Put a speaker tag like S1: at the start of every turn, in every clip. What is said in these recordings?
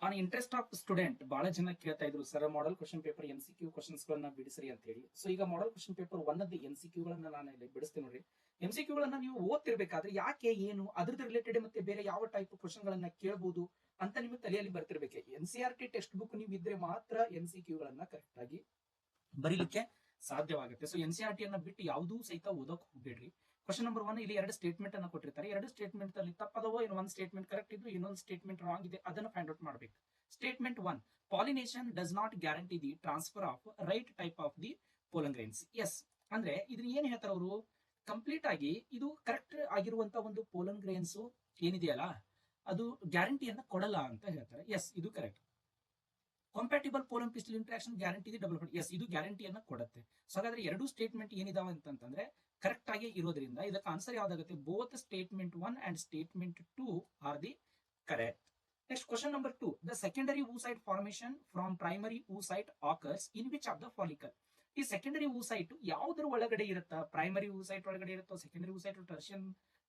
S1: On interest of student ಬಹಳ ಜನ ಕೇಳ್ತಾ ಇದ್ರು sir model question paper MCQ questions ಗಳನ್ನ ಬಿಡಿಸ್ರಿ ಅಂತ ಹೇಳಿ. ಸೊ ಈಗ ಮಾಡೆಲ್ ಕ್ವಶನ್ ಪೇಪರ್ ಒಂದದ್ದು MCQ ಗಳನ್ನ ನಾನು ಇಲ್ಲಿ ಬಿಡಿಸ್ತೀನಿ ನೋಡ್ರಿ. MCQ ಗಳನ್ನ ನೀವು ಓದ್ತಿರ್ಬೇಕಾದ್ರೆ ಯಾಕೆ ಏನು ಅದ್ರದ್ದು ರಿಲೇಟೆಡ್ ಮತ್ತೆ ಬೇರೆ ಯಾವ ಟೈಪ್ ಕ್ವಶನ್ ಗಳನ್ನ ಕೇಳಬಹುದು ಅಂತ ನಿಮಗೆ ತಲೆಯಲ್ಲಿ ಬರ್ತಿರ್ಬೇಕು. NCERT ಟೆಕ್ಸ್ಟ್ ಬುಕ್ ನೀವು ಇದ್ರೆ ಮಾತ್ರ MCQ ಗಳನ್ನ ಕರೆಕ್ಟ್ ಆಗಿ ಬರೀಲಿಕ್ಕೆ ಸಾಧ್ಯವಾಗುತ್ತೆ. ಸೊ NCERT ಅನ್ನ ಬಿಟ್ಟು ಯಾವುದೂ ಸಹಿತ ಓದೋಕ್ ಹೋಗ್ಬೇಡ್ರಿ. ಕ್ವಶನ್ ನಂಬರ್ 1 ಇಲ್ಲಿ ಎರಡು ಸ್ಟೇಟ್ಮೆಂಟ್ ಅನ್ನ ಕೊಟ್ಟಿರ್ತಾರೆ. ಎರಡು ಸ್ಟೇಟ್ಮೆಂಟ್ ಅಲ್ಲಿ ತಪ್ಪದವೋ ಇನ್ನು ಒಂದು ಸ್ಟೇಟ್ಮೆಂಟ್ ಕರೆಕ್ಟ್ ಇದ್ದು ಇನ್ನೊಂದು ಸ್ಟೇಟ್ಮೆಂಟ್ ರಾಂಗ್ ಇದೆ, ಅದನ್ನ ಫೈಂಡ್ ಔಟ್ ಮಾಡಬೇಕು. Statement 1, pollination does not guarantee the transfer of right type of the pollen grains. Yes ಅಂದ್ರೆ ಇದನ್ನ ಏನ್ ಹೇಳ್ತಾರೆ ಅವರು, ಕಂಪ್ಲೀಟ್ ಆಗಿ ಇದು ಕರೆಕ್ಟ್ ಆಗಿರುವಂತ ಒಂದು ಪೋಲನ್ ಗ್ರೈನ್ಸ್ ಏನಿದೆಯಲ್ಲ ಅದು ಗ್ಯಾರಂಟಿಯನ್ನ ಕೊಡಲ್ಲ ಅಂತ ಹೇಳ್ತಾರೆ. ಎಸ್ ಇದು correct. Compatible pollen pistil interaction guarantee double bond. Yes ಇದು ಗ್ಯಾರಂಟಿಯನ್ನ ಕೊಡುತ್ತೆ. ಸೊ ಹಾಗಾದ್ರೆ ಎರಡು ಸ್ಟೇಟ್ಮೆಂಟ್ ಏನಿದಾವೆ ಅಂತಂದ್ರೆ ಕರೆಕ್ಟ್ ಆಗಿ ಇರೋದ್ರಿಂದ ಇದಕ್ಕೆ ಆನ್ಸರ್ ಯಾವ್ದಾಗುತ್ತೆ, both statement 1 and statement 2 are the correct. Next question number 2, the secondary oocyte formation from primary oocyte occurs in which of the follicle. ಈ ಸೆಕೆಂಡರಿ oocyte ಯಾವ್ದ್ರ ಒಳಗಡೆ ಇರುತ್ತಾ, ಪ್ರೈಮರಿ oocyte ಒಳಗಡೆ ಇರುತ್ತೋ, ಸೆಕೆಂಡರಿ oocyte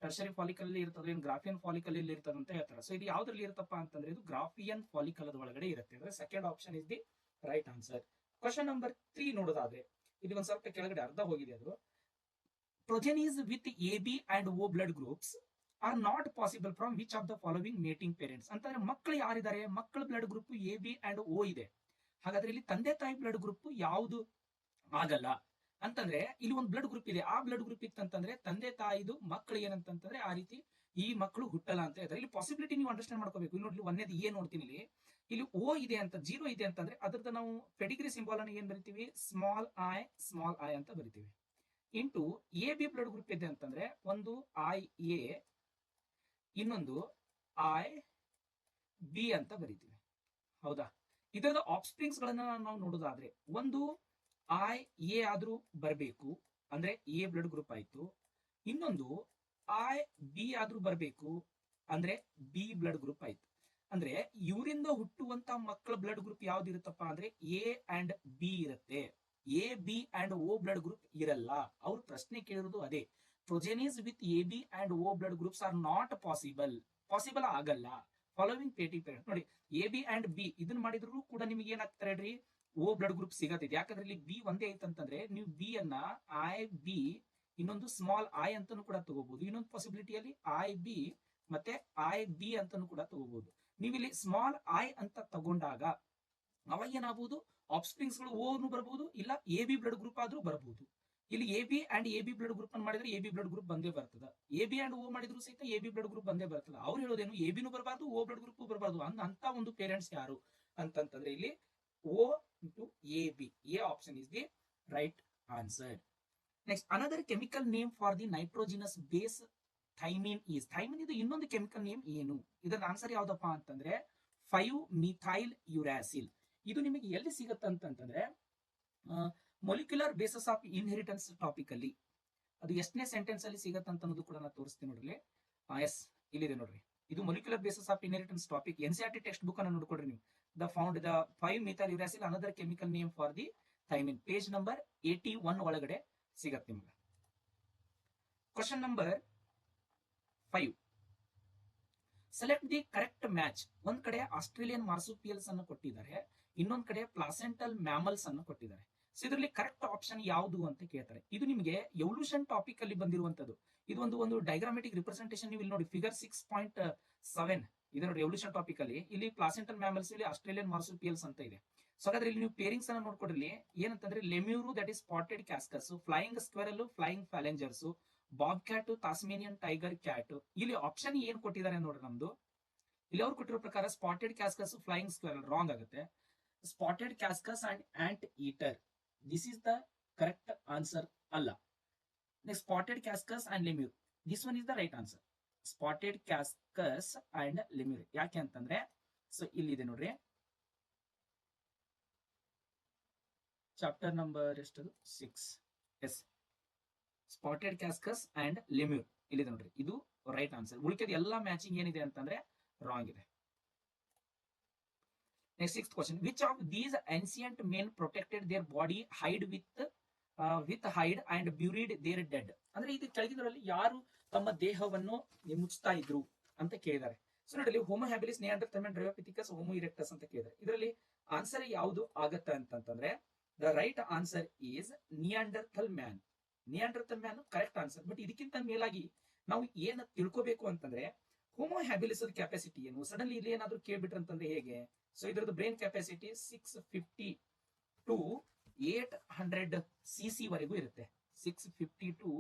S1: ಟರ್ಷರಿ ಫಾಲಿಕಲ್ ಅಲ್ಲಿ ಇರ್ತದೆ, ಏನು Graafian follicle ಅಲ್ಲಿ ಇರ್ತದೆ ಅಂತ ಹೇಳ್ತಾರೆ. ಸೊ ಇದು ಯಾವ್ದ್ರಲ್ಲಿ ಇರುತ್ತಪ್ಪ ಅಂತಂದ್ರೆ ಇದು ಗ್ರಾಫಿಯನ್ ಫಾಲಿಕಲ್ ಒಳಗಡೆ ಇರುತ್ತೆ. ಅಂದ್ರೆ second option is the right answer. Question number 3 ನೋಡೋದಾದ್ರೆ ಇದು ಒಂದ್ ಸ್ವಲ್ಪ ಕೆಳಗಡೆ ಅರ್ಧ ಹೋಗಿದೆ. ಅದು progenies with AB and O blood groups are not possible from which of the following mating parents. ಅಂತಂದ್ರೆ ಮಕ್ಕಳು ಯಾರಿದ್ದಾರೆ, ಮಕ್ಕಳ blood group AB and O ಇದೆ. ಹಾಗಾದ್ರೆ ಇಲ್ಲಿ ತಂದೆ ತಾಯಿ ಬ್ಲಡ್ ಗ್ರೂಪ್ ಯಾವುದು ಆಗಲ್ಲ ಅಂತಂದ್ರೆ ಇಲ್ಲಿ ಒಂದು ಬ್ಲಡ್ ಗ್ರೂಪ್ ಇದೆ, ಆ ಬ್ಲಡ್ ಗ್ರೂಪ್ ಇತ್ತಂತಂದ್ರೆ ತಂದೆ ತಾಯಿದು ಮಕ್ಕಳು ಏನಂತಂದ್ರೆ ಆ ರೀತಿ ಈ ಮಕ್ಕಳು ಹುಟ್ಟಲ್ಲ ಅಂತ ಹೇಳ್ತಾರೆ. ಇಲ್ಲಿ ಪಾಸಿಬಿಲಿಟಿ ನೀವು ಅಂಡರ್ಸ್ಟ್ಯಾಂಡ್ ಮಾಡ್ಕೋಬೇಕು. ಇಲ್ಲಿ ನೋಡಿ ಒಂದೇದು ಏನ್ ನೋಡ್ತೀನಿ, ಇಲ್ಲಿ O ಇದೆ ಅಂತ, 0 ಇದೆ ಅಂತಂದ್ರೆ ಅದ್ರದ್ದು ನಾವು ಪೆಡಿಗ್ರಿ ಸಿಂಬಲ್ ಅನ್ನು ಏನ್ ಬರಿತೀವಿ, ಸ್ಮಾಲ್ ಐ ಅಂತ ಬರಿತೀವಿ. ಇಂಟು AB ಬ್ಲಡ್ ಗ್ರೂಪ್ ಇದೆ ಅಂತಂದ್ರೆ ಒಂದು IA ಇನ್ನೊಂದು IB ಅಂತ ಬರಿತೀವಿ. ಹೌದಾ, ಇದರದ ಆಫ್ಸ್ಪ್ರಿಂಗ್ಸ್ ಗಳನ್ನ ನಾವು ನೋಡೋದಾದ್ರೆ ಒಂದು IA ಆದ್ರೂ ಬರಬೇಕು, ಅಂದ್ರೆ A ಬ್ಲಡ್ ಗ್ರೂಪ್ ಆಯ್ತು. ಇನ್ನೊಂದು IB ಆದ್ರೂ ಬರಬೇಕು, ಅಂದ್ರೆ B ಬ್ಲಡ್ ಗ್ರೂಪ್ ಆಯ್ತು. ಅಂದ್ರೆ ಇವರಿಂದ ಹುಟ್ಟುವಂತ ಮಕ್ಕಳ ಬ್ಲಡ್ ಗ್ರೂಪ್ ಯಾವ್ದು ಇರುತ್ತಪ್ಪ ಅಂದ್ರೆ A ಅಂಡ್ B ಇರುತ್ತೆ. AB and O blood group ಇರಲ್ಲ. ಅವ್ರ ಪ್ರಶ್ನೆ ಕೇಳಿರೋದು ಅದೇ, progenies with AB and O blood groups are not possible ಆಗಲ್ಲ ಫಾಲೋವಿಂಗ್ ಪೇಟಿಂಗ್ ಪೇರೆಂಟ್. ನೋಡಿ AB ಅಂಡ್ B ಇದನ್ನ ಮಾಡಿದ್ರು ಕೂಡ ನಿಮಗೆ ಏನಾಗ್ತಾರೆ ಹೇಳ್ರಿ, O ಬ್ಲಡ್ ಗ್ರೂಪ್ ಸಿಗತ್ತಿದೆ. ಯಾಕಂದ್ರೆ ಇಲ್ಲಿ B ಒಂದೇ ಐತಂತಂದ್ರೆ ನೀವು B ಅನ್ನ IB ಇನ್ನೊಂದು ಸ್ಮಾಲ್ I ಅಂತಾನು ಕೂಡ ತಗೋಬಹುದು. ಇನ್ನೊಂದು ಪಾಸಿಬಿಲಿಟಿಯಲ್ಲಿ IB ಮತ್ತೆ IB ಅಂತಾನು ಕೂಡ ತಗೋಬಹುದು. ನೀವು ಇಲ್ಲಿ ಸ್ಮಾಲ್ I ಅಂತ ತಗೊಂಡಾಗ ಅವಾಗ ಏನಾಗಬಹುದು, ಆಫ್ಸ್ಪ್ರಿಂಗ್ಸ್ ಗಳು ಓನು ಬರಬಹುದು, ಇಲ್ಲ AB ಬ್ಲಡ್ ಗ್ರೂಪ್ ಆದ್ರೂ ಬರಬಹುದು. ಇಲ್ಲಿ AB and AB blood group ಅನ್ನು ಮಾಡಿದ್ರೆ AB ಬ್ಲಡ್ ಗ್ರೂಪ್ ಬಂದೇ ಬರ್ತದ. AB ಅಂಡ್ O ಮಾಡಿದ್ರು ಸಹಿತ AB ಬ್ಲಡ್ ಗ್ರೂಪ್ ಬಂದೇ ಬರ್ತದ. ಅವ್ರು ಹೇಳೋದೇನು, ABನೂ ಬರಬಾರ್ದು O ಬ್ಲಡ್ ಗ್ರೂಪ್ ಬರಬಾರ್ದು ಅಂತ ಒಂದು ಪೇರೆಂಟ್ಸ್ ಯಾರು ಅಂತಂತಂದ್ರೆ ಇಲ್ಲಿ O into AB. A option is the right answer. Next, another chemical name for the nitrogenous base thymine is. Thymine ಇದು ಇನ್ನೊಂದು ಕೆಮಿಕಲ್ ನೇಮ್ ಏನು, ಇದರ ಆನ್ಸರ್ ಯಾವ್ದಪ್ಪ ಅಂತಂದ್ರೆ 5-methyl uracil. ಇದು ನಿಮಗೆ ಎಲ್ಲಿ ಸಿಗುತ್ತೆ ಅಂತಂದ್ರೆ molecular basis of inheritance topic ಅಲ್ಲಿ ಅದು ಎಷ್ಟನೇ ಸೆಂಟೆನ್ಸ್ ಅಲ್ಲಿ ಸಿಗತ್ತೆ ಅಂತ ಅನ್ನೋದು ಕೂಡ ನಾನು ತೋರಿಸ್ತೀನಿ ನೋಡ್ರಿ. ಎಸ್ ಇಲ್ಲಿದೆ ನೋಡ್ರಿ, ಇದು molecular basis of inheritance topic NCERT text book ಅನ್ನು ನೋಡ್ಕೊಡ್ರಿ ನೀವು. The 5-methyl uracil another chemical name for the thymine, page number 81 ಒಳಗಡೆ ಸಿಗತ್ತೆ ನಿಮ್ಗೆ. Question number 5, select the correct match. ಒಂದ್ ಕಡೆ ಆಸ್ಟ್ರೇಲಿಯನ್ ಮಾರ್ಸುಪಿಯಲ್ಸ್ ಅನ್ನು ಕೊಟ್ಟಿದ್ದಾರೆ, ಇನ್ನೊಂದ್ ಕಡೆ ಪ್ಲಾಸೆಂಟಲ್ ಮ್ಯಾಮಲ್ಸ್ ಅನ್ನು ಕೊಟ್ಟಿದ್ದಾರೆ. ಸೊ ಇದರಲ್ಲಿ ಕರೆಕ್ಟ್ ಆಪ್ಷನ್ ಯಾವುದು ಅಂತ ಕೇಳ್ತಾರೆ. ಇದು ನಿಮಗೆ ಎವಲ್ಯೂಷನ್ ಟಾಪಿಕ್ ಅಲ್ಲಿ ಬಂದಿರುವಂತದ್ದು. ಇದು ಒಂದು ಡೈಗ್ರಾಮೆಟಿಕ್ ರಿಪ್ರೆಸೆಂಟೇಷನ್. ನೀವು ಇಲ್ಲಿ ನೋಡಿ ಫಿಗರ್ 6.7 ಇದೆ ನೋಡಿ ಎವಲ್ಯೂಷನ್ ಟಾಪಿಕ್ ಅಲ್ಲಿ. ಇಲ್ಲಿ ಪ್ಲಾಸೆಂಟಲ್ ಮ್ಯಾಮಲ್ಸ್, ಇಲ್ಲಿ ಆಸ್ಟ್ರೇಲಿಯನ್ ಮಾರ್ಸುಪಿಯಲ್ಸ್ ಅಂತ ಇದೆ. ಸೊ ಹಾಗಾದ್ರೆ ಇಲ್ಲಿ ನೀವು ಪೇರಿಂಗ್ಸ್ ಅನ್ನ ನೋಡ್ಕೊಡ್ರಿ. ಏನಂತಂದ್ರೆ lemur that is spotted cuscus, flying squirrel, flying phalangers, bobcat, Tasmanian tiger cat. ಇಲ್ಲಿ ಆಪ್ಷನ್ ಏನ್ ಕೊಟ್ಟಿದ್ದಾರೆ ನೋಡ್ರಿ ನಮ್ದು. ಇಲ್ಲಿ ಅವ್ರು ಕೊಟ್ಟಿರೋ ಪ್ರಕಾರ spotted cuscus, flying squirrel wrong ಆಗುತ್ತೆ. Spotted cuscus and anteater, this is the correct answer ಅಲ್ಲ. Next spotted cuscus and lemur, this one is the right answer. Spotted cuscus and lemur ಯಾಕೆ ಅಂತಂದ್ರೆ, ಸೊ ಇಲ್ಲಿದೆ ನೋಡ್ರಿ chapter number ಎಷ್ಟು 6. S spotted cuscus and ಲೆಮ್ಯೂರ್ ಇಲ್ಲಿದೆ ನೋಡ್ರಿ, ಇದು right answer. ಉಳಿಕೆದ ಎಲ್ಲ ಮ್ಯಾಚಿಂಗ್ ಏನಿದೆ ಅಂತಂದ್ರೆ ರಾಂಗ್ ಇದೆ. Next, 6th question, which of these ancient men protected their body hide with hide and buried their dead. ಅಂದ್ರೆ ಇದು ಕೆಳಗಿನವರಲ್ಲಿ ಯಾರು ತಮ್ಮ ದೇಹವನ್ನು ಮುಚ್ಚುತ್ತಾ ಇದ್ರು ಅಂತ ಕೇಳಿದ್ದಾರೆ. ಸೊ ನೋಡಿ Homo habilis, Neanderthal man, Dryopithecus, Homo erectus ಅಂತ ಕೇಳಿದ್ರೆ ಇದರಲ್ಲಿ ಆನ್ಸರ್ ಯಾವುದು ಆಗತ್ತೆ ಅಂತಂದ್ರೆ the right answer is Neanderthal man. Neanderthal man correct answer. But ಇದಕ್ಕಿಂತ ಮೇಲಾಗಿ ನಾವು ಏನ್ ತಿಳ್ಕೋಬೇಕು ಅಂತಂದ್ರೆ ಹೋಮೋ ಹ್ಯಾಬಿಲಿಸ್ ಕೆಪಾಸಿಟಿ ಏನು, ಸಡನ್ಲಿ ಇಲ್ಲಿ ಏನಾದ್ರು ಕೇಳ್ಬಿಟ್ರೆ ಅಂತಂದ್ರೆ ಹೇಗೆ. ಸೊ ಇದರದ್ದು ಬ್ರೈನ್ ಕೆಪಾಸಿಟಿ 650 ಟು 800 cc ವರೆಗೂ ಇರುತ್ತೆ. 650 ಟು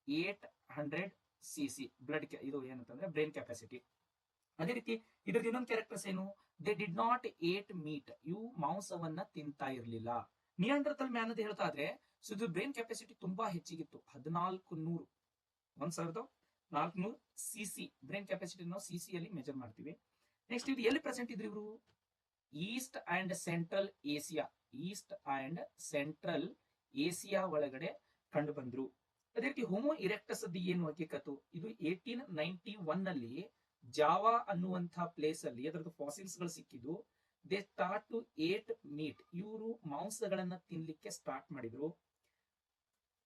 S1: 800 cc ಬ್ಲಡ್ ಇದು ಏನಂತಂದ್ರೆ ಬ್ರೈನ್ ಕೆಪಾಸಿಟಿ. ಅದೇ ರೀತಿ ಇದ್ರದ್ದು ಇನ್ನೊಂದು ಕ್ಯಾರೆಕ್ಟರ್ಸ್ ಏನು, they did not eight meet, ಇವು ಮಾಂಸವನ್ನ ತಿಂತಾ ಇರಲಿಲ್ಲ. ನಿಯಾಂಡರ್ತಲ್ ಮ್ಯಾನ್ ಅಂತ ಹೇಳ್ತಾ ಇದ್ರೆ ಸೊ ಇದು ಬ್ರೈನ್ ಕೆಪಾಸಿಟಿ ತುಂಬಾ ಹೆಚ್ಚಿಗಿತ್ತು, 1400 cc ಬ್ರೈನ್ ಕೆಪಾಸಿಟಿ ನಾವು cc ಅಲ್ಲಿ ಮೆಜರ್ ಮಾಡ್ತೀವಿ. ನೆಕ್ಸ್ಟ್ ಇದು ಎಲ್ಲಿ ಪ್ರೆಸೆಂಟ್ ಇದ್ರು ಇವರು, East and central Asia, East and central Asia ಒಳಗಡೆ ಕಂಡು ಬಂದ್ರು. ಅದೇ ರೀತಿ ಹೋಮೋ ಇರೆಕ್ಟಸ್ ಅದು ಏನು ಹಕೀಕತ್ತು, ಇದು 1891 ನಲ್ಲಿ ಜಾವಾ ಅನ್ನುವಂತಹ ಪ್ಲೇಸ್ ಅಲ್ಲಿ ಅದರದ್ದು ಫಾಸಿಲ್ಸ್ ಗಳು ಸಿಕ್ಕಿದ್ದು. They start to eat meat, ಇವರು ಮಾಂಸಗಳನ್ನ ತಿನ್ಲಿಕ್ಕೆ ಸ್ಟಾರ್ಟ್ ಮಾಡಿದ್ರು.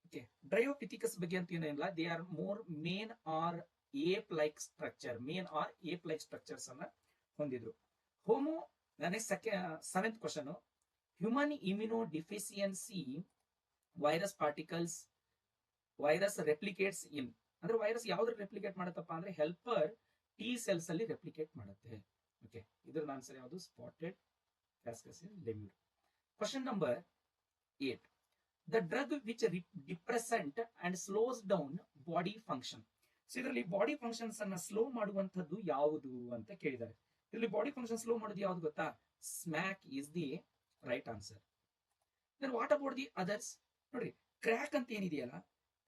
S1: ಓಕೆ, ಡ್ರಯೋಪಿಥಿಕಸ್ ಬಗ್ಗೆ ಅಂತ ಏನಿಲ್ಲ, they are more man or ape like structure, man or ape like structures ಅನ್ನ ಹೊಂದಿದ್ರು. Homo next seventh question, human immunodeficiency virus particles, virus replicates in, ಅಂದ್ರೆ ವೈರಸ್ ಯಾವ್ದ್ರ ರೆಪ್ಲಿಕೇಟ್ ಮಾಡತ್ತಪ್ಪ ಅಂದ್ರೆ ಹೆಲ್ಪರ್ ಟಿ ಸೆಲ್ಸ್ ಅಲ್ಲಿ ರೆಪ್ಲಿಕೇಟ್ ಮಾಡುತ್ತೆ. Okay, ಇದ್ರ answer ಯಾವುದು, ಸ್ಪಾಟೆಡ್ ಕ್ಯಾಸ್ಕಸಿನ್ lemur. Question number 8, the drug which depressant and slows down body function. So ಇದರಲ್ಲಿ ಬಾಡಿ ಫಂಕ್ಷನ್ಸ್ ಅನ್ನ ಸ್ಲೋ ಮಾಡುವಂತದ್ದು ಯಾವುದು ಅಂತ ಕೇಳಿದ್ದಾರೆ. ಇದರಲ್ಲಿ ಬಾಡಿ ಫಂಕ್ಷನ್ ಸ್ಲೋ ಮಾಡೋದು ಯಾವ್ದು ಗೊತ್ತಾ, smack is the right answer. Then what about the others, ನೋಡ್ರಿ ಕ್ರ್ಯಾಕ್ ಅಂತ ಏನಿದೆಯಲ್ಲ,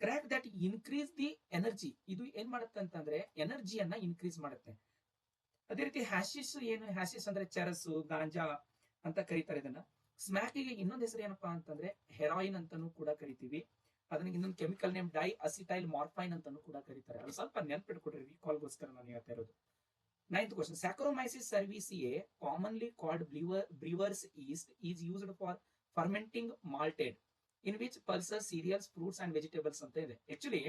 S1: crack that increase the energy, ಇದು ಏನ್ ಮಾಡುತ್ತೆ ಅಂತಂದ್ರೆ ಎನರ್ಜಿಯನ್ನ ಇನ್ಕ್ರೀಸ್ ಮಾಡುತ್ತೆ. ಅದೇ ರೀತಿ ಹ್ಯಾಶಿಸ್ ಏನು, ಹ್ಯಾಶಿಸ್ ಅಂದ್ರೆ ಚರಸು, ಗಾಂಜಾ ಅಂತ ಕರೀತಾರೆ ಇದನ್ನ. ಸ್ಮ್ಯಾಕಿಗೆ ಇನ್ನೊಂದು ಹೆಸರು ಏನಪ್ಪಾ ಅಂತಂದ್ರೆ ಹೆರಾಯಿನ್ ಅಂತಾನೂ ಕೂಡ ಕರಿತೀವಿ. ಅದನ್ನ ಇನ್ನೊಂದು chemical name di acetyl morphine ಅಂತಾನೂ ಕೂಡ ಕರೀತಾರೆ. ಅದು ಸ್ವಲ್ಪ ನೆನ್ಪಿಟ್ಕೊಡ್ರಿ, ರೀಕಾಲ್ಗೋಸ್ಕರ ನಾನು ಹೇಳ್ತಾ ಇರೋದು. 9th question, Saccharomyces cerevisiae commonly called brewer's yeast is used for fermenting malted in which pulses, cereals, fruits and vegetables ಅಂತ ಇದೆ. ಆಕ್ಚುಲಿ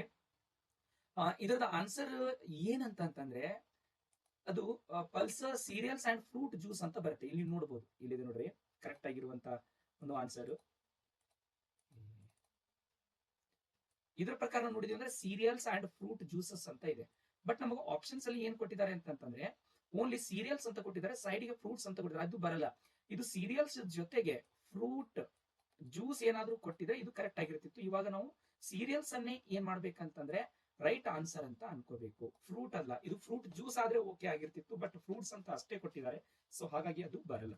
S1: ಇದರದ ಆನ್ಸರ್ ಏನಂತಂದ್ರೆ ಅದು pulses, cereals and fruit juice ಅಂತ ಬರುತ್ತೆ. ಇಲ್ಲಿ ನೋಡಬಹುದು, ಇಲ್ಲಿದೆ ನೋಡ್ರಿ ಕರೆಕ್ಟ್ ಆಗಿರುವಂತ ಒಂದು ಆನ್ಸರ್. ಇದ್ರ ಪ್ರಕಾರ ನೋಡಿದ್ವಿ ಅಂದ್ರೆ ಸೀರಿಯಲ್ಸ್ ಅಂಡ್ ಫ್ರೂಟ್ ಜ್ಯೂಸಸ್ ಅಂತ ಇದೆ. ಬಟ್ ನಮಗೆ ಆಪ್ಷನ್ಸ್ ಅಲ್ಲಿ ಏನ್ ಕೊಟ್ಟಿದ್ದಾರೆ ಅಂತಂದ್ರೆ ಓನ್ಲಿ ಸೀರಿಯಲ್ಸ್ ಅಂತ ಕೊಟ್ಟಿದ್ದಾರೆ, ಸೈಡ್ಗೆ ಫ್ರೂಟ್ಸ್ ಅಂತ ಕೊಟ್ಟಿದ್ದಾರೆ, ಅದು ಬರಲ್ಲ. ಇದು ಸೀರಿಯಲ್ಸ್ ಜೊತೆಗೆ ಫ್ರೂಟ್ ಜ್ಯೂಸ್ ಏನಾದ್ರೂ ಕೊಟ್ಟಿದ್ರೆ ಇದು ಕರೆಕ್ಟ್ ಆಗಿರ್ತಿತ್ತು. ಇವಾಗ ನಾವು ಸೀರಿಯಲ್ಸ್ ಅನ್ನೇ ಏನ್ ಮಾಡ್ಬೇಕಂತಂದ್ರೆ ರೈಟ್ ಆನ್ಸರ್ ಅಂತ ಅನ್ಕೋಬೇಕು, ಫ್ರೂಟ್ ಅಲ್ಲ. ಇದು ಫ್ರೂಟ್ ಜ್ಯೂಸ್ ಆದ್ರೆ ಓಕೆ ಆಗಿರ್ತಿತ್ತು, ಬಟ್ ಫ್ರೂಟ್ಸ್ ಅಂತ ಅಷ್ಟೇ ಕೊಟ್ಟಿದ್ದಾರೆ, ಸೊ ಹಾಗಾಗಿ ಅದು ಬರಲ್ಲ.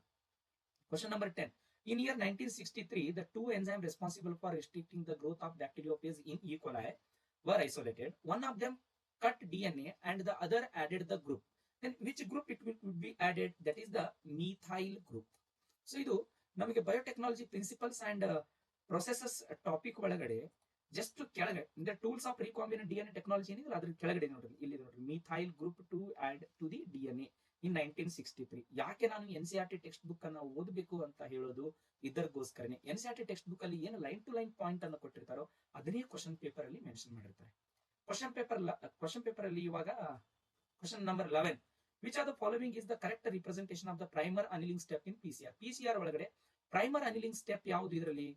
S1: Question number 10, in year 1963 the two enzymes responsible for restricting the growth of bacteriophage in E. coli were isolated. One of them cut DNA and the other added the group. Then which group it would be added? That is the methyl group. So ಇದು ನಮಗೆ biotechnology principles and processes topic ಒಳಗಡೆ just ಕೆಳಗಡೆ ಅಂದ್ರೆ tools of recombinant DNA technology ಏನಿದೆ ಅದ್ರ ಕೆಳಗಡೆ ನೋಡ್ರಿ, ಇಲ್ಲಿ ನೋಡ್ರಿ methyl group to add to the DNA in 1963. ಯಾಕೆ ನಾನು NCERT ಟೆಕ್ಸ್ಟ್ ಬುಕ್ ಅನ್ನ ಓದಬೇಕು ಅಂತ ಹೇಳೋದು ಇದಕ್ಕೋಸ್ಕರನೇ. NCERT ಟೆಕ್ಸ್ಟ್ ಬುಕ್ ಅಲ್ಲಿ ಏನು ಲೈನ್ ಟು ಲೈನ್ ಪಾಯಿಂಟ್ ಅನ್ನು ಕೊಟ್ಟಿರ್ತಾರೋ ಅದನ್ನೇ ಕ್ವಶನ್ ಪೇಪರ್ ಅಲ್ಲಿ ಮೆನ್ಷನ್ ಮಾಡಿರ್ತಾರೆ. ಕ್ವಶನ್ ಪೇಪರ್ ಅಲ್ಲಿ ಇವಾಗ question number 11, which are the following is the correct representation of the primer annealing step in PCR. PCR ಒಳಗಡೆ ಪ್ರೈಮರ್ ಅನಿಲಿಂಗ್ ಸ್ಟೆಪ್ ಯಾವುದು? ಇದರಲ್ಲಿ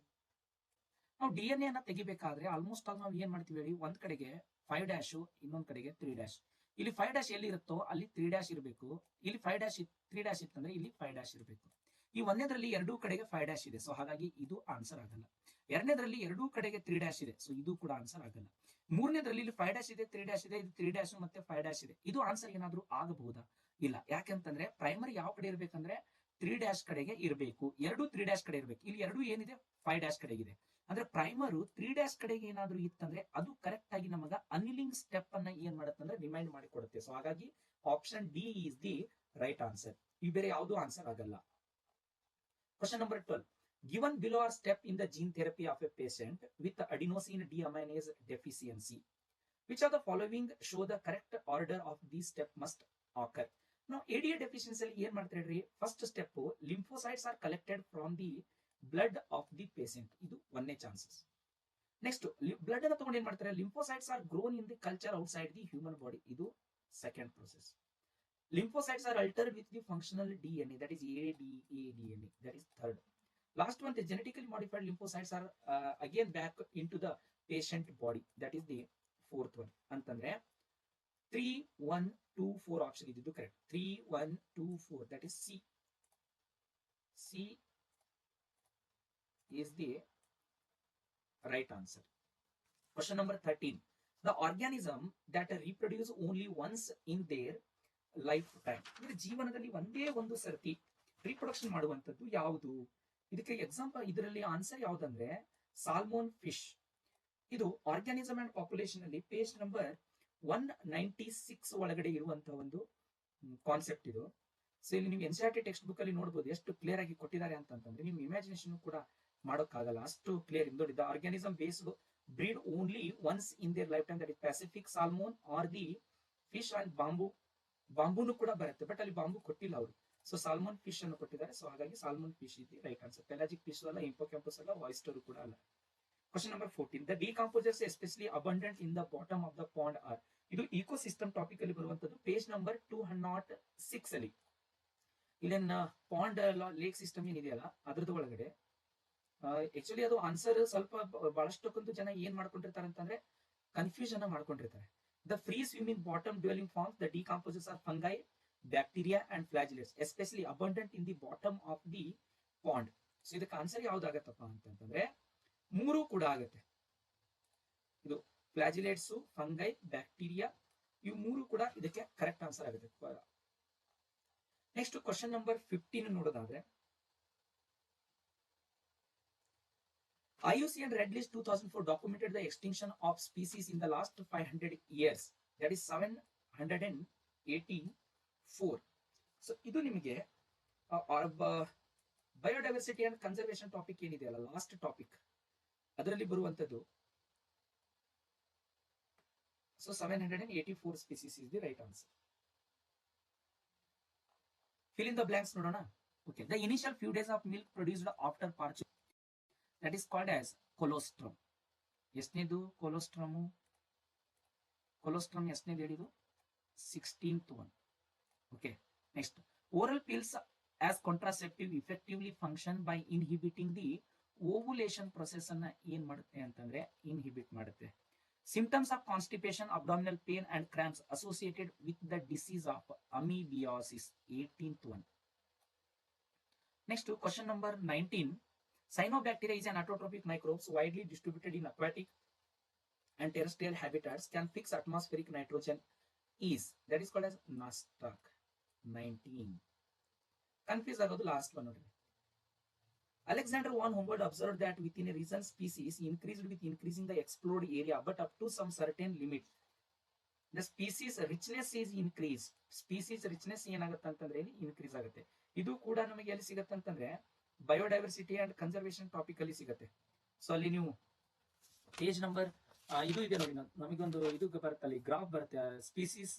S1: ನಾವು DNA ಅನ್ನ ತೆಗಿಬೇಕಾದ್ರೆ ಆಲ್ಮೋಸ್ಟ್ ಆಲ್ ನಾವು ಏನ್ ಮಾಡ್ತೀವಿ ಹೇಳಿ, ಒಂದ್ ಕಡೆಗೆ 5' ಇನ್ನೊಂದ್ ಕಡೆಗೆ 3'. ಇಲ್ಲಿ 5' ಎಲ್ಲಿ ಇರುತ್ತೋ ಅಲ್ಲಿ 3' ಇರಬೇಕು. ಇಲ್ಲಿ 3' ಇತ್ತಂದ್ರೆ ಇಲ್ಲಿ 5' ಇರಬೇಕು. ಈ ಒಂದನೇದ್ರಲ್ಲಿ ಎರಡೂ ಕಡೆಗೆ 5' ಇದೆ, ಸೊ ಹಾಗಾಗಿ ಇದು ಆನ್ಸರ್ ಆಗಲ್ಲ. ಎರಡನೇದ್ರಲ್ಲಿ ಎರಡೂ ಕಡೆಗೆ 3' ಇದೆ, ಸೊ ಇದು ಕೂಡ ಆನ್ಸರ್ ಆಗಲ್ಲ. ಮೂರನೇದ್ರಲ್ಲಿ ಇಲ್ಲಿ 5' ಇದೆ, 3' ಇದೆ, ಇದು 3' ಮತ್ತೆ 5' ಇದೆ. ಇದು ಆನ್ಸರ್ ಏನಾದ್ರೂ ಆಗಬಹುದಾ? ಇಲ್ಲ. ಯಾಕೆಂತಂದ್ರೆ ಪ್ರೈಮರಿ ಯಾವ ಕಡೆ ಇರ್ಬೇಕಂದ್ರೆ 3' ಕಡೆಗೆ ಇರಬೇಕು. ಎರಡು 3' ಕಡೆ ಇರಬೇಕು. ಇಲ್ಲಿ ಎರಡು ಏನಿದೆ 5' ಕಡೆಗಿದೆ. ಅಂದ್ರೆ ಪ್ರೈಮರು 3' ಕಡೆಗೆ ಏನಾದ್ರೂ ಇತ್ತಂದ್ರೆ ಅದು ಕರೆಕ್ಟ್ ಆಗಿ ನಮಗ ಅನಿಲಿಂಗ್ ಸ್ಟೆಪ್ ಅನ್ನ ಏನ್ ಮಾಡುತ್ತಂದ್ರೆ ರಿಮೈಂಡ್ ಮಾಡಿ ಕೊಡುತ್ತೆ. ಸೊ ಹಾಗಾಗಿ option D is the right answer. ಈ ಬೇರೆ ಯಾವುದು ಆನ್ಸರ್ ಆಗಲ್ಲ. Question number 12, given below are step in the gene therapy of a patient with adenosine deaminase deficiency. Which of the following show the correct order of these step must occur? Now ADA deficiency ಅಲ್ಲಿ ಏನ್ ಮಾಡ್ತಾರೆ ಹೇಳ್ರಿ, first step lymphocytes are collected from the blood of the patient. ಇದು ಒಂದೇ chances. Next blood ಅನ್ನ ತಗೊಂಡು ಏನ್ ಮಾಡ್ತಾರೆ, lymphocytes are grown in the culture outside the human body. ಇದು second process. Lymphocytes are altered with the functional DNA, that is ADA-DNA, that is third. Last one, the genetically modified lymphocytes are again back into the patient body, that is the fourth one. ಅಂತಂದ್ರೆ 3, 1, 2, 4 option ಇದ್ದು correct. 3, 1, 2, 4, that is C. C is the right answer. Question number 13. The organism that reproduce only once in their life time, ಅಂದ್ರೆ ಜೀವನದಲ್ಲಿ ಒಂದೇ ಒಂದು ಸರ್ತಿ reproduction ಮಾಡುವಂತದ್ದು ಯಾವುದು? ಇದಕ್ಕೆ ಎಕ್ಸಾಂಪಲ್, ಇದರಲ್ಲಿ ಆನ್ಸರ್ ಯಾವ್ದಂದ್ರೆ ಸಾಲ್ಮೋನ್ ಫಿಶ್. ಇದು ಆರ್ಗ್ಯಾನಿಸಮ್ ಅಂಡ್ ಪಾಪ್ಯುಲೇಷನ್ ಅಲ್ಲಿ ಪೇಜ್ ನಂಬರ್ 196 ಒಳಗಡೆ ಇರುವಂತಹ ಒಂದು ಕಾನ್ಸೆಪ್ಟ್ ಇದು. ಸೊ ಇಲ್ಲಿ ನೀವು NCERT ಟೆಕ್ಸ್ಟ್ ಬುಕ್ ಅಲ್ಲಿ ನೋಡಬಹುದು ಎಷ್ಟು ಕ್ಲಿಯರ್ ಆಗಿ ಕೊಟ್ಟಿದ್ದಾರೆ ಅಂತಂದ್ರೆ ನಿಮ್ ಇಮ್ಯಾಜಿನೇಷನ್ ಕೂಡ ಮಾಡೋಕ್ಕಾಗಲ್ಲ, ಅಷ್ಟು ಕ್ಲಿಯರ್ ಇಂದ. The organism based breed only once in their life time, that is Pacific salmon are the fish and ಬಾಂಬೂನು ಕೂಡ ಬರುತ್ತೆ, ಬಟ್ ಅಲ್ಲಿ ಬಾಂಬು ಕೊಟ್ಟಿಲ್ಲ ಅವರು. ಸೊ ಸಾಲ್ಮನ್ ಫಿಶ್ ಅನ್ನು ಕೊಟ್ಟಿದ್ದಾರೆ. ಸೊ ಹಾಗಾಗಿ ಸಾಲ್ಮನ್ ಫಿಶ್ ಇದೆ ರೈಟ್ ಆನ್ಸರ್. ಪೆಲಾಜಿಕ್ ಫಿಶ್ ಅಲ್ಲ, ಹಿಂಪೋಕ್ಯಾಂಪಸ್ ಅಲ್ಲ, ವಾಯ್ಸ್ಟರ್ ಕೂಡ ಅಲ್ಲ. Question number 14. The decomposers especially abundant in the bottom of the pond are. ಇದು ಇಕೋಸಿಸ್ಟಮ್ ಟಾಪಿಕ್ ಅಲ್ಲಿ ಬರುವಂತದ್ದು ಪೇಜ್ ನಂಬರ್ 206 ಅಲ್ಲಿ. ಇಲ್ಲೇನ ಪಾಂಡ್ ಲೇಕ್ ಸಿಸ್ಟಮ್ ಏನಿದೆಯಲ್ಲ ಅದ್ರದ್ದು ಒಳಗಡೆ ಆಕ್ಚುಲಿ ಅದು ಆನ್ಸರ್ ಸ್ವಲ್ಪ ಬಹಳಷ್ಟಕ್ಕೊಂದು ಜನ ಏನ್ ಮಾಡ್ಕೊಂಡಿರ್ತಾರೆ ಅಂತಂದ್ರೆ ಕನ್ಫ್ಯೂಷನ್ ಮಾಡ್ಕೊಂಡಿರ್ತಾರೆ. The free swimming bottom dwelling forms, the decomposers are fungi, bacteria and flagellates, especially abundant in the bottom of the pond. So ಇದಕ್ಕೆ ಆನ್ಸರ್ ಯಾವ್ದಾಗತ್ತಪ್ಪ ಅಂತಂದ್ರೆ ಮೂರು ಕೂಡ ಆಗುತ್ತೆ. ಇದು ಫ್ಲಾಜಿಲೇಟ್ಸ್, ಫಂಗೈ, ಬ್ಯಾಕ್ಟೀರಿಯಾ, ಇವು ಮೂರು ಕೂಡ ಇದಕ್ಕೆ ಕರೆಕ್ಟ್ ಆನ್ಸರ್ ಆಗುತ್ತೆ. ನೆಕ್ಸ್ಟ್ ಕ್ವಶನ್ ನಂಬರ್ 15 ನೋಡೋದಾದ್ರೆ IUCN Red List 2004 documented the extinction of species in the last 500 years, that is 784. So ಇದು ನಿಮಗೆ ಬಯೋಡೈವರ್ಸಿಟಿ ಅಂಡ್ ಕನ್ಸರ್ವೇಷನ್ ಟಾಪಿಕ್ ಏನಿದೆಯಲ್ಲ ಲಾಸ್ಟ್ ಟಾಪಿಕ್ ಅದರಲ್ಲಿ ಬರುವಂತದ್ದು. So 784 species is the right answer. Fill in the blanks ನೋಡೋಣ. Okay, the initial few days of milk produced after parchment, that is called as colostrum. ಎಷ್ಟನೇದು colostrum? Colostrum ಎಷ್ಟನೇದು ಹೇಳಿದು? 16th one. Okay, next oral pills as contraceptive effectively function by inhibiting the ovulation process ಅನ್ನ ಏನ್ ಮಾಡುತ್ತೆ ಅಂತಂದ್ರೆ inhibit ಮಾಡುತ್ತೆ. Symptoms of constipation, abdominal pain and cramps associated with the disease of amoebiasis, 18th one. Next question number 19. Cyanobacteria is an autotrophic microbes widely distributed in aquatic and terrestrial habitats, can fix atmospheric nitrogen is, that is called as nostoc. 19. Confuse agodu last one nodri. Alexander von Humboldt observed that within a region species increased with increasing the explored area, but up to some certain limit the species richness is increased. Species richness ಏನಾಗುತ್ತೆ ಅಂತಂದ್ರೆ increase ಆಗುತ್ತೆ. ಇದು ಕೂಡ ನಮಗೆ ಎಲ್ಲಿ ಸಿಗುತ್ತೆ ಅಂತಂದ್ರೆ biodiversity and conservation topic ಅಲ್ಲಿ ಸಿಗುತ್ತೆ. ಸೊ ಅಲ್ಲಿ ನೀವು ಪೇಜ್ ನಂಬರ್ ಇದು ಇದೆ ನೋಡಿ, ನಮಗೊಂದು ಇದು ಬರುತ್ತೆ, ಗ್ರಾಫ್ ಬರುತ್ತೆ ಸ್ಪೀಸೀಸ್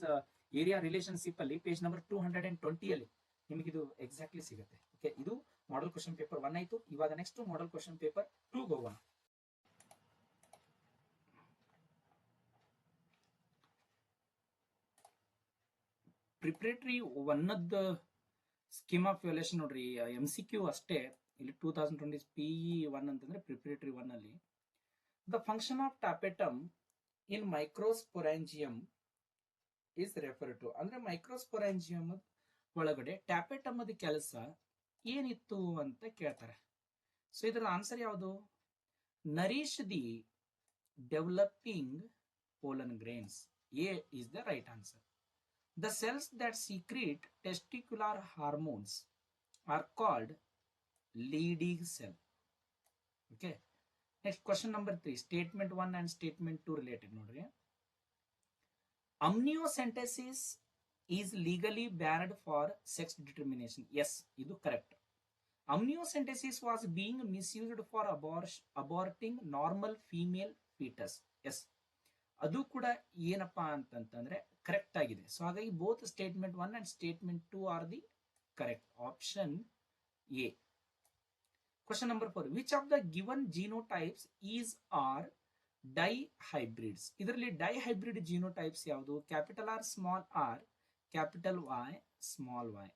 S1: ಏರಿಯಾ ರಿಲೇಶನ್ಶಿಪ್ ಅಲ್ಲಿ ಪೇಜ್ ನಂಬರ್ 220 ಅಲ್ಲಿ ನಿಮಗೆ ಇದು ಎಕ್ಸಾಕ್ಟ್ಲಿ ಸಿಗುತ್ತೆ. ಓಕೆ, ಇದು ಮಾಡೆಲ್ ಕ್ವಶನ್ ಪೇಪರ್ 1 ಆಯ್ತು. ಇವಾಗ ನೆಕ್ಸ್ಟ್ ಮಾಡೆಲ್ ಕ್ವಶನ್ ಪೇಪರ್ 2 ಹೋಗೋಣ. ಪ್ರಿಪರೇಟರಿ 1 ಸ್ಕೀಮ್ ಆಫ್ ವ್ಯಾಲ್ಯೂಯೇಷನ್ ನೋಡ್ರಿ, MCQ ಅಷ್ಟೇ. ಇಲ್ಲಿ 2020 PE 1 ಅಂತಂದ್ರೆ ಪ್ರಿಪರೇಟರಿ 1 ಅಲ್ಲಿ the function of tapetum in microsporangium is refer to, ಅಂದ್ರೆ ಮೈಕ್ರೋಸ್ಪೊರಾಂಜಿಯಂ ಒಳಗಡೆ ಟ್ಯಾಪೆಟಮ್ ಅದ ಕೆಲಸ ಏನಿತ್ತು ಅಂತ ಕೇಳ್ತಾರೆ. ಸೊ ಇದರ ಆನ್ಸರ್ ಯಾವುದು? Nourish the developing pollen grains. A is the right answer. The cells that secrete testicular hormones are called Leydig cell. Okay. Next question number 3. Statement 1 and statement 2 related. Nodri. Amniocentesis is legally banned for sex determination. Yes, idu correct. Amniocentesis was being misused for aborting normal female fetus. Yes. ಅದು ಕೂಡ ಏನಪ್ಪಾ ಅಂತಂತಂದ್ರೆ correct ಆಗಿದೆ. So ಹಾಗಾಗಿ both statement 1 and statement 2 are the correct. Option A. Question number 4. Which of the given genotypes is are dihybrids? ಇದರಲ್ಲಿ dihybrid genotypes ಯಾವುದು? Capital R, small R, capital Y, small y.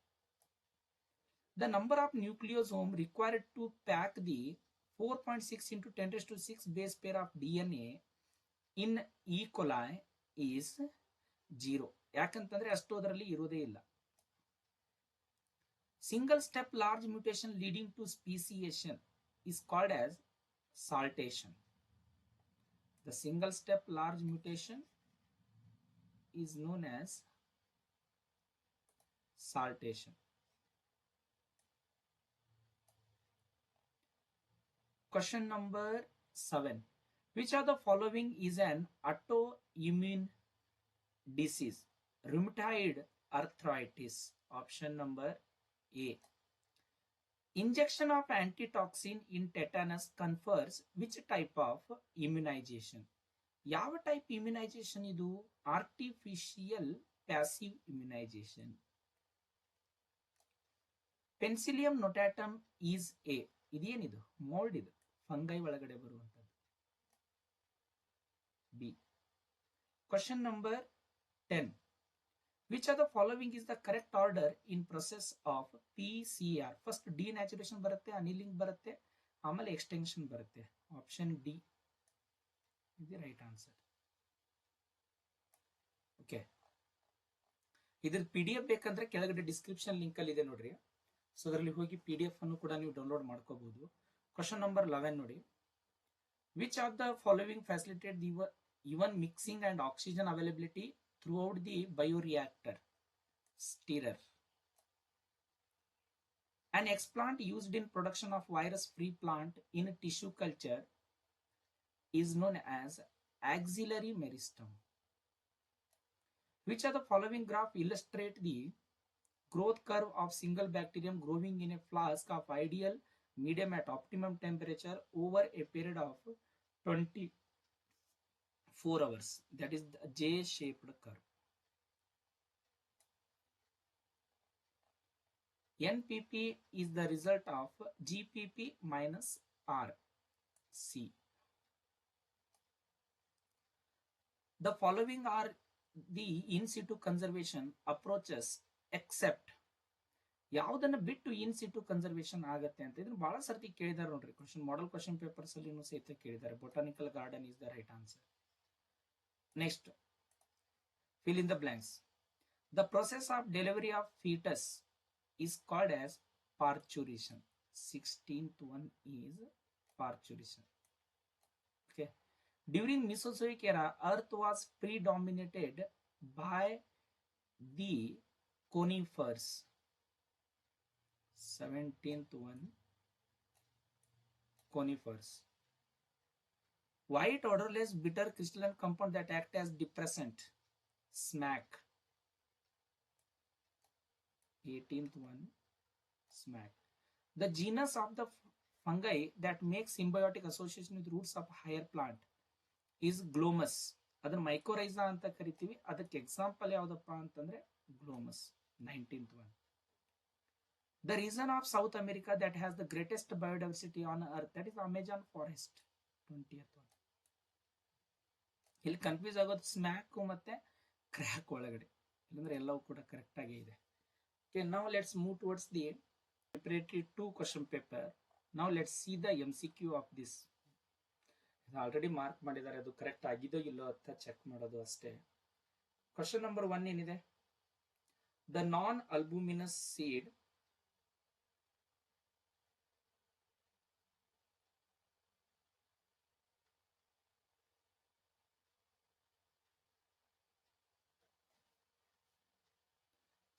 S1: The number of nucleosome required to pack the 4.6 into 10 raised to 6 base pair of DNA in E. coli is 0. ಯಾಕಂತಂದ್ರೆ ಅಷ್ಟು ಅದರಲ್ಲಿ ಇರೋದೇ ಇಲ್ಲ. Single step large mutation leading to speciation is called as saltation. The single step large mutation is known as saltation. Question number 7. Which of the following is an autoimmune disease? Rheumatoid arthritis. Option number A. Injection of antitoxin in tetanus confers which type of immunization? ಯಾವ type immunisation ಇದು? Artificial passive immunisation. Penicillium notatum is A. ಇದೇನಿದು? Mould. ಇದು fungi ಒಳಗಡೆ ಬರುವಂತದ್ದು. B. Question number 10. Which of the following is the correct order in process of PCR? First denaturation ಬರುತ್ತೆ, annealing ಬರುತ್ತೆ, ಆಮೇಲೆ extension ಬರುತ್ತೆ. Option D is the right answer. Okay, ಇದ್ರ PDF ಬೇಕಂದ್ರೆ ಕೆಳಗಡೆ ಡಿಸ್ಕ್ರಿಪ್ಷನ್ ಲಿಂಕ್ ಅಲ್ಲಿ ಇದೆ ನೋಡ್ರಿ. ಸೊ ಅದರಲ್ಲಿ ಹೋಗಿ PDF ಅನ್ನು ಕೂಡ ನೀವು ಡೌನ್ಲೋಡ್ ಮಾಡ್ಕೋಬಹುದು. ಕ್ವಶನ್ ನಂಬರ್ 11 ನೋಡಿ. Which of the following facilitate the even mixing and oxygen availability throughout the bioreactor? Stirrer. An explant used in production of virus-free plant in tissue culture is known as axillary meristem. Which of the following graph illustrate the growth curve of single bacterium growing in a flask of ideal medium at optimum temperature over a period of 24 hours? That is the J-shaped curve. NPP is the result of GPP minus RC. The following are the in situ conservation approaches except. ಯಾವುದನ್ನ ಬಿಟ್ಟು ಇನ್ ಸಿಟು conservation ಆಗತ್ತೆ ಅಂತ ಇದನ್ನ ಬಹಳ ಸರ್ತಿ ಕೇಳಿದಾರೆ ನೋಡ್ರಿ. Question model question papers ಅಲ್ಲಿ ಸಹಿತ ಕೇಳಿದ್ದಾರೆ. Botanical garden is the right answer. Next, fill in the blanks. The process of delivery of fetus is called as parturition. 16th one is parturition. Okay. During Mesozoic era, Earth was predominated by the conifers. 17th one, conifers. White odorless bitter crystalline compound that act as depressant. Smack. 18th one, smack. The genus of the fungi that makes symbiotic association with roots of higher plant is Glomus. ಅದನ್ನ mycorrhiza ಅಂತ ಕರಿತೀವಿ. ಅದಕ್ಕೆ example ಯಾವ್ದಪ್ಪ ಅಂತಂದ್ರೆ ಗ್ಲೋಮಸ್. 19th one. The region of South America that has the greatest biodiversity on earth, that is Amazon forest. 20th one. ಇಲ್ಲಿ confuse ಆಗೋದು smack ಮತ್ತೆ crack ಒಳಗಡೆ, ಇಲ್ಲಂದ್ರೆ ಎಲ್ಲವೂ ಕೂಡ ಕರೆಕ್ಟ್ ಆಗೇ ಇದೆ. Okay, now let's move towards the preparatory 2 question paper. Now let's see the MCQ of this. Already mark ಮಾಡಿದ್ದಾರೆ, ಅದು ಕರೆಕ್ಟ್ ಆಗಿದೋ ಇಲ್ಲೋ ಅಂತ ಚೆಕ್ ಮಾಡೋದು ಅಷ್ಟೇ. ಕ್ವಶನ್ ನಂಬರ್ 1 ಏನಿದೆ? The non albuminous seed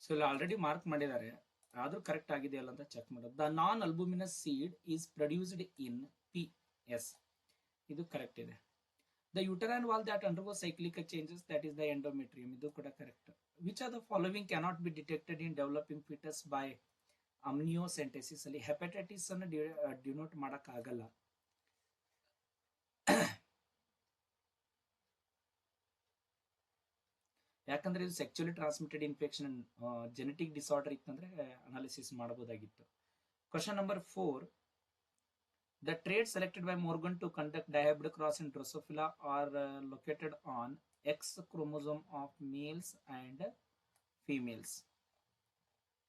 S1: so ಇಲ್ಲಿ ಆಲ್ರೆಡಿ ಮಾರ್ಕ್ ಮಾಡಿದ್ದಾರೆ, ಆದ್ರೂ ಕರೆಕ್ಟ್ ಆಗಿದೆಯಲ್ಲ ಅಂತ ಚೆಕ್ ಮಾಡೋದು. The non albuminous seed is produced in PS. ಇದು ಕರೆಕ್ಟ್ ಇದೆ. The uterine wall that undergo cyclic changes, that is the endometrium. ಇದು ಕೂಡ correct. Which are the following cannot be detected in developing foetus by amniocentesis? ಅಲ್ಲಿ hepatitis ಅನ್ನು denote ಮಾಡಕ್ ಆಗಲ್ಲ. ಯಾಕಂದ್ರೆ ಇದು sexually transmitted infection, genetic disorder ಇತ್ತಂದ್ರೆ analysis ಮಾಡಬಹುದಾಗಿತ್ತು. Question number 4. The traits selected by Morgan to conduct dihybrid cross in Drosophila are located on X chromosome of males and females.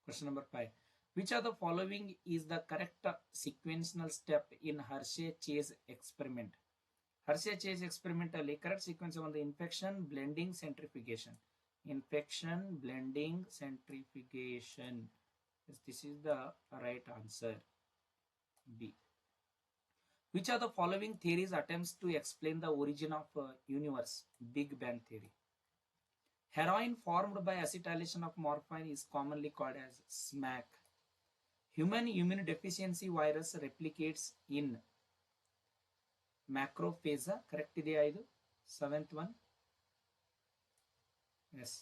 S1: Question number 5. Which of the following is the correct sequential step in Hershey-Chase experiment? Hershey-Chase experiment ಅಲ್ಲಿ correct sequence ಒಂದು infection, blending, centrifugation. Infection, blending, centrifugation. Yes, this is the right answer. B. Which of the following theories attempts to explain the origin of universe? Big Bang theory. Heroin formed by acetylation of morphine is commonly called as SMAC. Human immunodeficiency virus replicates in macrophage. Correct idea idu? Seventh one. Yes.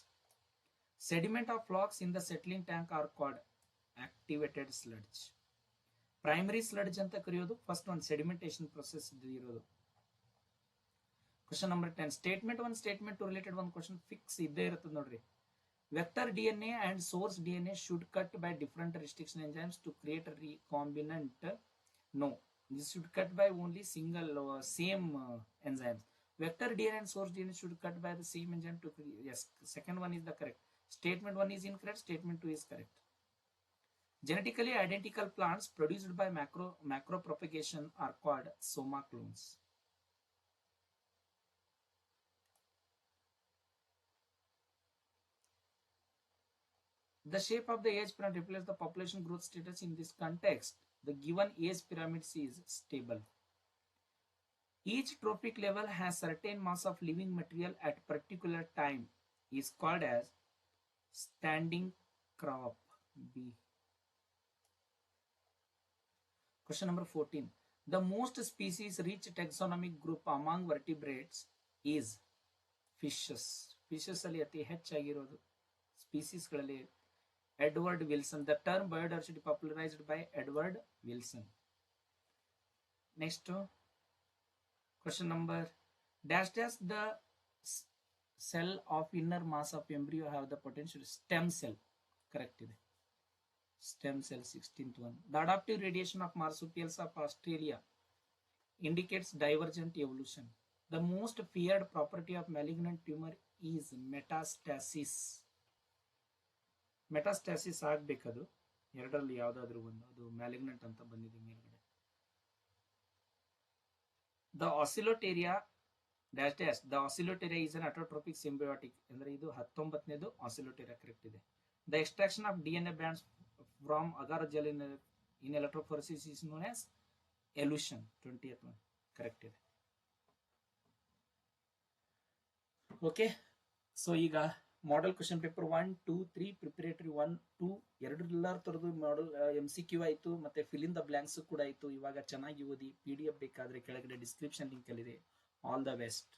S1: Sediment of flocks in the settling tank are called activated sludge. Primary sludge anta kariyodu first one sedimentation process irodu. Question number 10. Statement 1, statement 2 related one question fix idde iruttade nodri. Vector DNA and source DNA should cut by different restriction enzymes to create a recombinant. No, this should cut by only single same enzymes. Vector DNA and source DNA should cut by the same enzyme to create. Yes, second one is the correct. Statement 1 is incorrect. Statement 2 is correct. Genetically identical plants produced by macro propagation are called soma clones. The shape of the age pyramid reflects the population growth status in this context. The given age pyramid is stable. Each trophic level has certain mass of living material at particular time is called as standing crop. B. Question number 14. The most species rich taxonomic group among vertebrates is fishes. Fishes ಅಲ್ಲಿ ಅತಿ ಹೆಚ್ಚಾಗಿರೋದು species ಗಳಲ್ಲಿ Edward Wilson. The term biodiversity popularized by Edward Wilson. Next question number dash the cell of inner mass of embryo have the potential stem cell. Correct ಇದೆ. Stem cell 16th one. The adaptive radiation of marsupials of Australia indicates divergent evolution. The most feared property of malignant tumor is metastasis. Metastasis ಆಗಬೇಕದು ಎರಡರಲ್ಲಿ ಯಾವುದಾದ್ರೂ ಒಂದು ಅದು malignant ಅಂತ ಬಂದಿದೆ ಮೇಲ್ಗಡೆ. The Oscillatoria dash dash the Oscillatoria is an autotrophic symbiotic ಅಂದ್ರೆ ಇದು 19ನೇದು ಆಸಿಲೋಟೇರಿಯಾ ಕರೆಕ್ಟ್ ಇದೆ. The extraction of DNA bands from agar gel in electrophoresis is known as elution. 20th one correct ಇದೆ. ಓಕೆ, ಸೊ ಈಗ model question paper 1, 2, 3 preparatory 1, 2 ಎರಡೆಲ್ಲರ ತರದ್ದು model MCQ ಆಯಿತು ಮತ್ತೆ ಫಿಲ್ ಇನ್ ದ ಬ್ಲಾಂಕ್ಸ್ ಕೂಡ ಆಯಿತು. ಇವಾಗ ಚೆನ್ನಾಗಿ ಓದಿ. PDF ಬೇಕಾದ್ರೆ ಕೆಳಗಡೆ ಡಿಸ್ಕ್ರಿಪ್ಷನ್ ಲಿಂಕ್ ಅಲ್ಲಿ ಇದೆ. All the best.